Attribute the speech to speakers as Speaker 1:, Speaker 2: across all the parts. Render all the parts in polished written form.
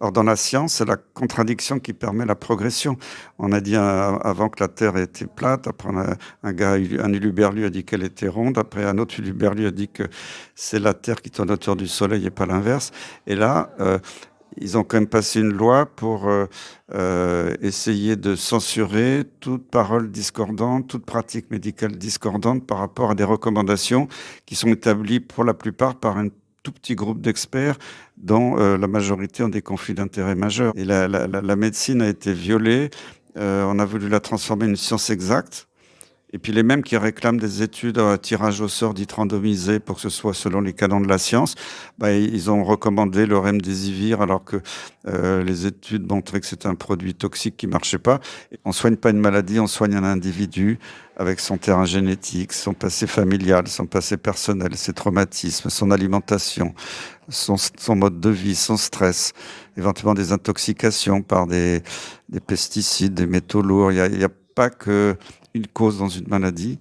Speaker 1: Or, dans la science, c'est la contradiction qui permet la progression. On a dit avant que la Terre était plate, après un huluberlu a dit qu'elle était ronde, après un autre huluberlu a dit que c'est la Terre qui tourne autour du Soleil et pas l'inverse. Et là, ils ont quand même passé une loi pour essayer de censurer toute parole discordante, toute pratique médicale discordante par rapport à des recommandations qui sont établies pour la plupart par un tout petit groupe d'experts dont la majorité ont des conflits d'intérêts majeurs. Et la médecine a été violée. On a voulu la transformer en une science exacte. Et puis les mêmes qui réclament des études à tirage au sort dites randomisées pour que ce soit selon les canons de la science, ils ont recommandé le remdesivir alors que les études montraient que c'était un produit toxique qui marchait pas. On soigne pas une maladie, on soigne un individu avec son terrain génétique, son passé familial, son passé personnel, ses traumatismes, son alimentation, son mode de vie, son stress, éventuellement des intoxications par des pesticides, des métaux lourds. Il y a pas que une cause dans une maladie.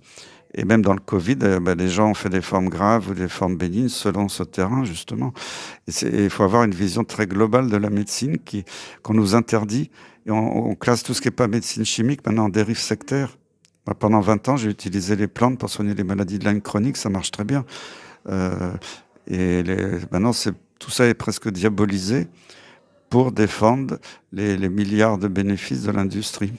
Speaker 1: Et même dans le Covid, les gens ont fait des formes graves ou des formes bénignes selon ce terrain, justement. Il faut avoir une vision très globale de la médecine qu'on nous interdit. Et on classe tout ce qui n'est pas médecine chimique maintenant en dérive sectaire. Moi, pendant 20 ans, j'ai utilisé les plantes pour soigner les maladies de Lyme chronique, ça marche très bien. Euh, Maintenant, tout ça est presque diabolisé pour défendre les milliards de bénéfices de l'industrie.